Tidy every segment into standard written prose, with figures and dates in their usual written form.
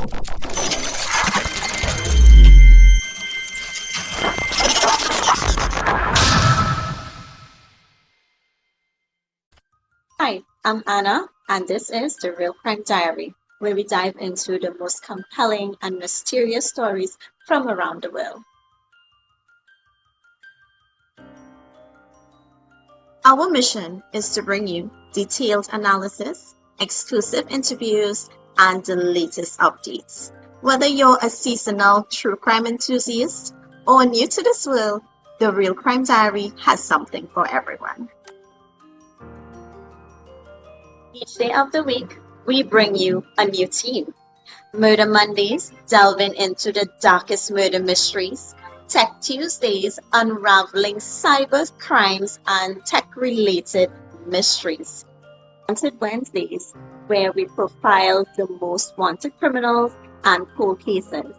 Hi, I'm Anna, and this is The Real Crime Diary, where we dive into the most compelling and mysterious stories from around the world. Our mission is to bring you detailed analysis, exclusive interviews, and the latest updates. Whether you're a seasonal true crime enthusiast or new to this world, The Real Crime Diary has something for everyone. Each day of the week, we bring you a new theme. Murder Mondays, delving into the darkest murder mysteries. Tech Tuesdays, unraveling cyber crimes and tech-related mysteries. Wanted Wednesdays, where we profile the most wanted criminals and cold cases.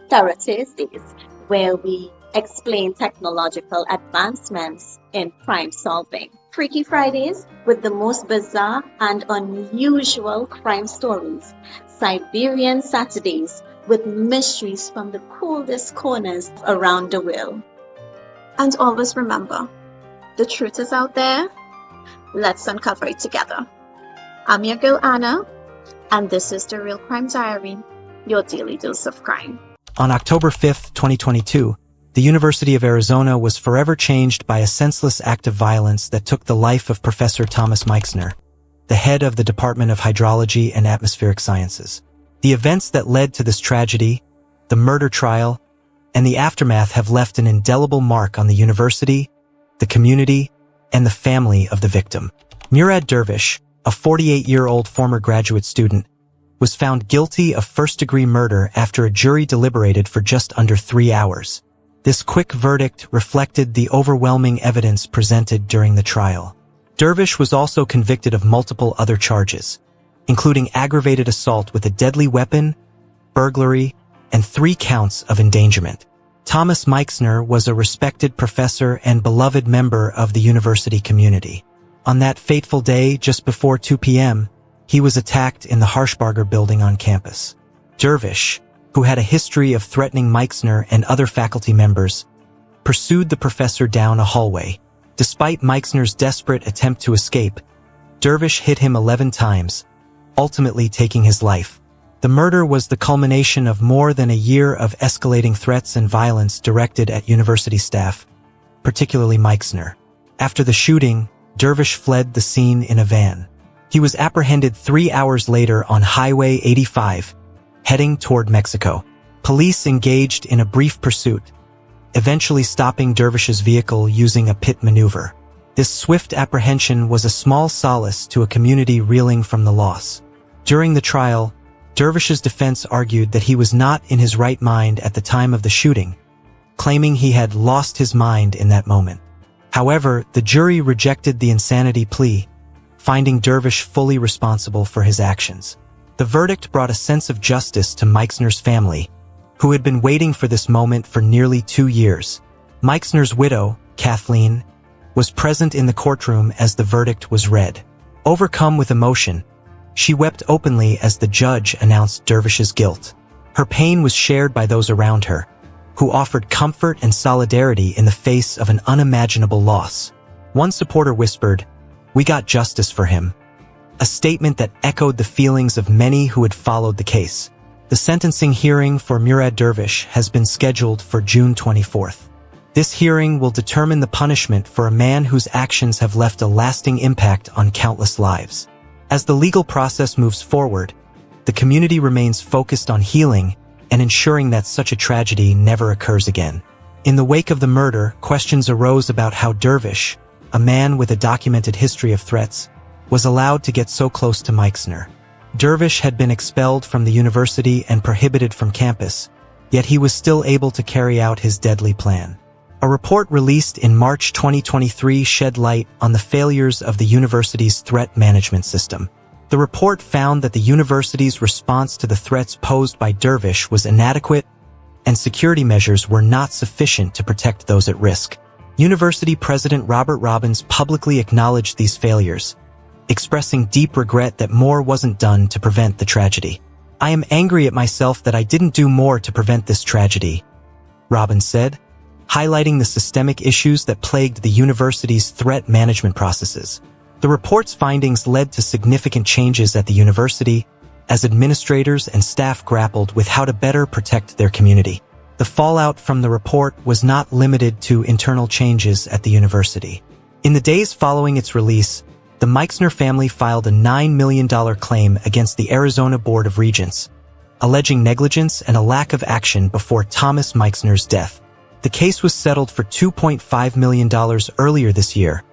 Terror Thursdays, where we explain technological advancements in crime solving. Freaky Fridays with the most bizarre and unusual crime stories. Siberian Saturdays with mysteries from the coldest corners around the world. And always remember, the truth is out there. Let's uncover it together. I'm your girl Anna, and this is The Real Crime Diary, your daily dose of crime. On October 5th, 2022, the University of Arizona was forever changed by a senseless act of violence that took the life of Professor Thomas Meixner, the head of the Department of Hydrology and Atmospheric Sciences. The events that led to this tragedy, the murder trial, and the aftermath have left an indelible mark on the university, the community, and the family of the victim. Murad Dervish, a 48-year-old former graduate student, was found guilty of first-degree murder after a jury deliberated for just under 3 hours. This quick verdict reflected the overwhelming evidence presented during the trial. Dervish was also convicted of multiple other charges, including aggravated assault with a deadly weapon, burglary, and 3 counts of endangerment. Thomas Meixner was a respected professor and beloved member of the university community. On that fateful day, just before 2 p.m., he was attacked in the Harshbarger building on campus. Dervish, who had a history of threatening Meixner and other faculty members, pursued the professor down a hallway. Despite Meixner's desperate attempt to escape, Dervish hit him 11 times, ultimately taking his life. The murder was the culmination of more than a year of escalating threats and violence directed at university staff, particularly Meixner. After the shooting, Dervish fled the scene in a van. He was apprehended 3 hours later on Highway 85, heading toward Mexico. Police engaged in a brief pursuit, eventually stopping Dervish's vehicle using a pit maneuver. This swift apprehension was a small solace to a community reeling from the loss. During the trial, Dervish's defense argued that he was not in his right mind at the time of the shooting, claiming he had lost his mind in that moment. However, the jury rejected the insanity plea, finding Dervish fully responsible for his actions. The verdict brought a sense of justice to Meixner's family, who had been waiting for this moment for nearly 2 years. Meixner's widow, Kathleen, was present in the courtroom as the verdict was read. Overcome with emotion, she wept openly as the judge announced Dervish's guilt. Her pain was shared by those around her, who offered comfort and solidarity in the face of an unimaginable loss. One supporter whispered, "We got justice for him," a statement that echoed the feelings of many who had followed the case. The sentencing hearing for Murad Dervish has been scheduled for June 24th. This hearing will determine the punishment for a man whose actions have left a lasting impact on countless lives. As the legal process moves forward, the community remains focused on healing and ensuring that such a tragedy never occurs again. In the wake of the murder, questions arose about how Dervish, a man with a documented history of threats, was allowed to get so close to Meixner. Dervish had been expelled from the university and prohibited from campus, yet he was still able to carry out his deadly plan. A report released in March 2023 shed light on the failures of the university's threat management system. The report found that the university's response to the threats posed by Dervish was inadequate, and security measures were not sufficient to protect those at risk. University President Robert Robbins publicly acknowledged these failures, expressing deep regret that more wasn't done to prevent the tragedy. "I am angry at myself that I didn't do more to prevent this tragedy," Robbins said, highlighting the systemic issues that plagued the university's threat management processes. The report's findings led to significant changes at the university as administrators and staff grappled with how to better protect their community. The fallout from the report was not limited to internal changes at the university. In the days following its release, the Meixner family filed a $9 million claim against the Arizona Board of Regents, alleging negligence and a lack of action before Thomas Meixner's death. The case was settled for $2.5 million earlier this year,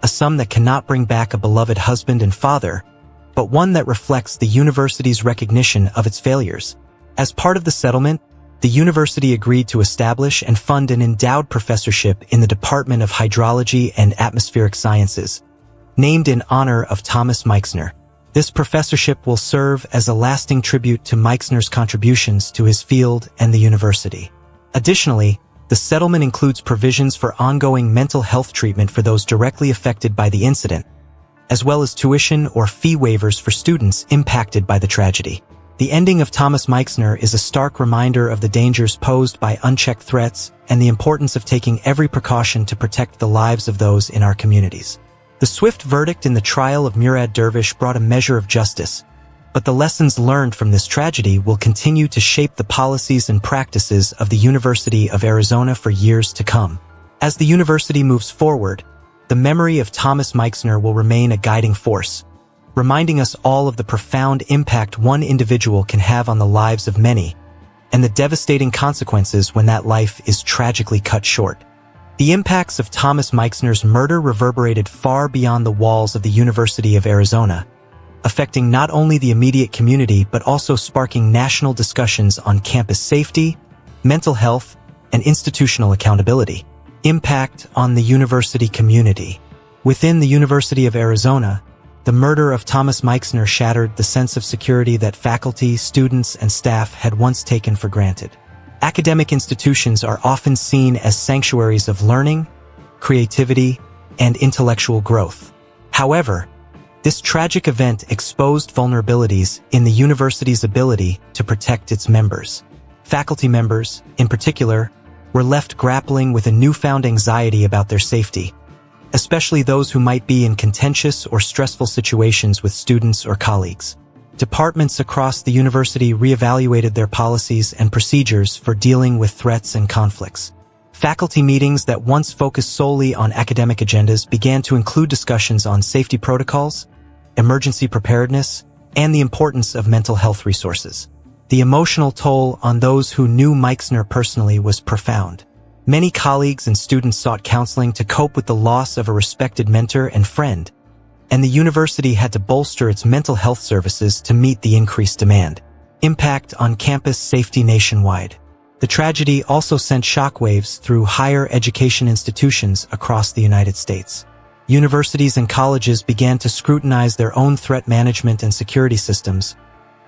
a sum that cannot bring back a beloved husband and father, but one that reflects the university's recognition of its failures. As part of the settlement, the university agreed to establish and fund an endowed professorship in the Department of Hydrology and Atmospheric Sciences, named in honor of Thomas Meixner. This professorship will serve as a lasting tribute to Meixner's contributions to his field and the university. Additionally, the settlement includes provisions for ongoing mental health treatment for those directly affected by the incident, as well as tuition or fee waivers for students impacted by the tragedy. The ending of Thomas Meixner is a stark reminder of the dangers posed by unchecked threats and the importance of taking every precaution to protect the lives of those in our communities. The swift verdict in the trial of Murad Dervish brought a measure of justice, but the lessons learned from this tragedy will continue to shape the policies and practices of the University of Arizona for years to come. As the university moves forward, the memory of Thomas Meixner will remain a guiding force, reminding us all of the profound impact one individual can have on the lives of many, and the devastating consequences when that life is tragically cut short. The impacts of Thomas Meixner's murder reverberated far beyond the walls of the University of Arizona, affecting not only the immediate community but also sparking national discussions on campus safety, mental health, and institutional accountability. Impact on the university community. Within the University of Arizona, the murder of Thomas Meixner shattered the sense of security that faculty, students, and staff had once taken for granted. Academic institutions are often seen as sanctuaries of learning, creativity, and intellectual growth. However, this tragic event exposed vulnerabilities in the university's ability to protect its members. Faculty members, in particular, were left grappling with a newfound anxiety about their safety, especially those who might be in contentious or stressful situations with students or colleagues. Departments across the university reevaluated their policies and procedures for dealing with threats and conflicts. Faculty meetings that once focused solely on academic agendas began to include discussions on safety protocols, emergency preparedness, and the importance of mental health resources. The emotional toll on those who knew Meixner personally was profound. Many colleagues and students sought counseling to cope with the loss of a respected mentor and friend, and the university had to bolster its mental health services to meet the increased demand. Impact on campus safety nationwide. The tragedy also sent shockwaves through higher education institutions across the United States. Universities and colleges began to scrutinize their own threat management and security systems,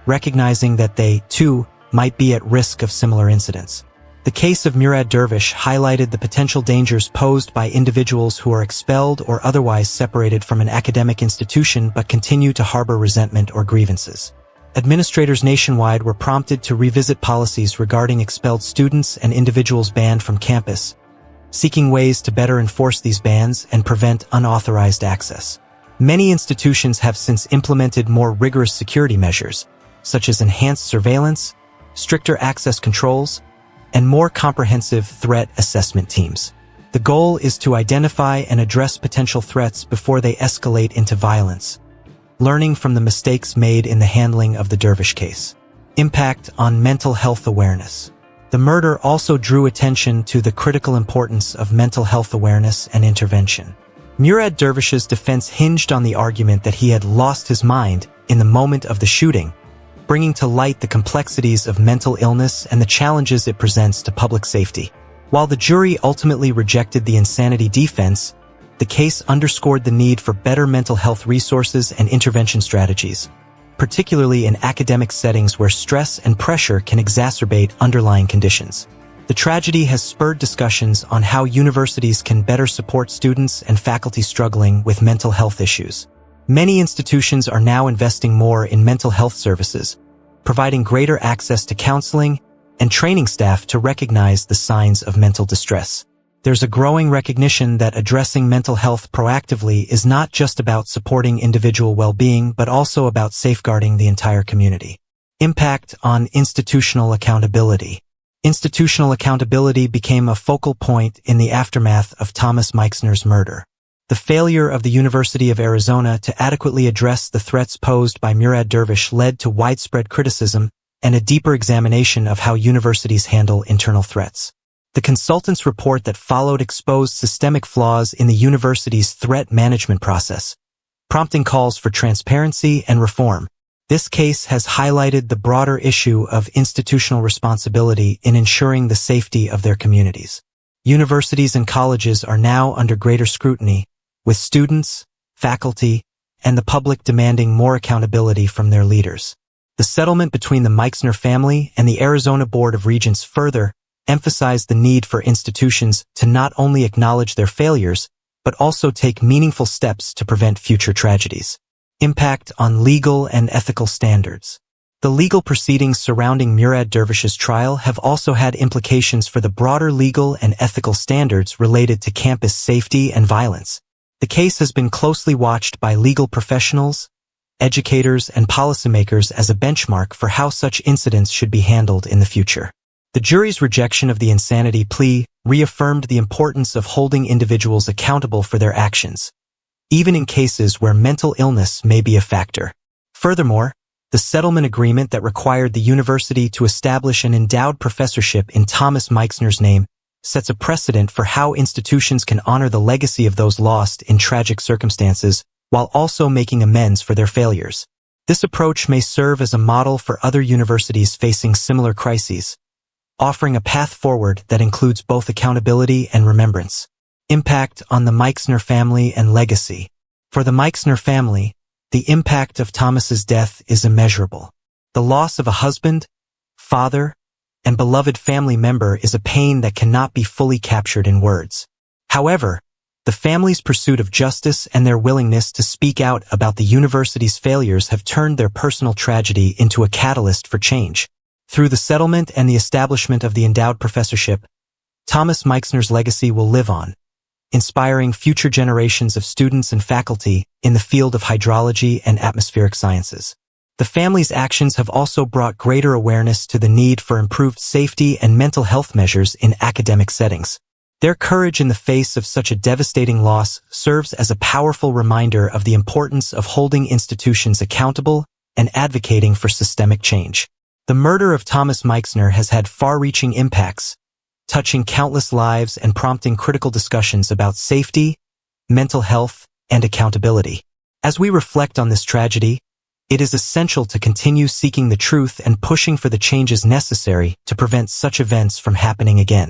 recognizing that they, too, might be at risk of similar incidents. The case of Murad Dervish highlighted the potential dangers posed by individuals who are expelled or otherwise separated from an academic institution but continue to harbor resentment or grievances. Administrators nationwide were prompted to revisit policies regarding expelled students and individuals banned from campus, seeking ways to better enforce these bans and prevent unauthorized access. Many institutions have since implemented more rigorous security measures, such as enhanced surveillance, stricter access controls, and more comprehensive threat assessment teams. The goal is to identify and address potential threats before they escalate into violence, learning from the mistakes made in the handling of the Dervish case. Impact on mental health awareness. The murder also drew attention to the critical importance of mental health awareness and intervention. Murad Dervish's defense hinged on the argument that he had lost his mind in the moment of the shooting, bringing to light the complexities of mental illness and the challenges it presents to public safety. While the jury ultimately rejected the insanity defense, the case underscored the need for better mental health resources and intervention strategies, particularly in academic settings where stress and pressure can exacerbate underlying conditions. The tragedy has spurred discussions on how universities can better support students and faculty struggling with mental health issues. Many institutions are now investing more in mental health services, providing greater access to counseling and training staff to recognize the signs of mental distress. There's a growing recognition that addressing mental health proactively is not just about supporting individual well-being, but also about safeguarding the entire community. Impact on institutional accountability. Institutional accountability became a focal point in the aftermath of Thomas Meixner's murder. The failure of the University of Arizona to adequately address the threats posed by Murad Dervish led to widespread criticism and a deeper examination of how universities handle internal threats. The consultant's report that followed exposed systemic flaws in the university's threat management process, prompting calls for transparency and reform. This case has highlighted the broader issue of institutional responsibility in ensuring the safety of their communities. Universities and colleges are now under greater scrutiny, with students, faculty, and the public demanding more accountability from their leaders. The settlement between the Meixner family and the Arizona Board of Regents further emphasized the need for institutions to not only acknowledge their failures, but also take meaningful steps to prevent future tragedies. Impact on legal and ethical standards. The legal proceedings surrounding Murad Dervish's trial have also had implications for the broader legal and ethical standards related to campus safety and violence. The case has been closely watched by legal professionals, educators, and policymakers as a benchmark for how such incidents should be handled in the future. The jury's rejection of the insanity plea reaffirmed the importance of holding individuals accountable for their actions, even in cases where mental illness may be a factor. Furthermore, the settlement agreement that required the university to establish an endowed professorship in Thomas Meixner's name sets a precedent for how institutions can honor the legacy of those lost in tragic circumstances while also making amends for their failures. This approach may serve as a model for other universities facing similar crises, offering a path forward that includes both accountability and remembrance. Impact on the Meixner family and legacy. For the Meixner family, the impact of Thomas's death is immeasurable. The loss of a husband, father, and beloved family member is a pain that cannot be fully captured in words. However, the family's pursuit of justice and their willingness to speak out about the university's failures have turned their personal tragedy into a catalyst for change. Through the settlement and the establishment of the endowed professorship, Thomas Meixner's legacy will live on, inspiring future generations of students and faculty in the field of hydrology and atmospheric sciences. The family's actions have also brought greater awareness to the need for improved safety and mental health measures in academic settings. Their courage in the face of such a devastating loss serves as a powerful reminder of the importance of holding institutions accountable and advocating for systemic change. The murder of Thomas Meixner has had far-reaching impacts, touching countless lives and prompting critical discussions about safety, mental health, and accountability. As we reflect on this tragedy, it is essential to continue seeking the truth and pushing for the changes necessary to prevent such events from happening again.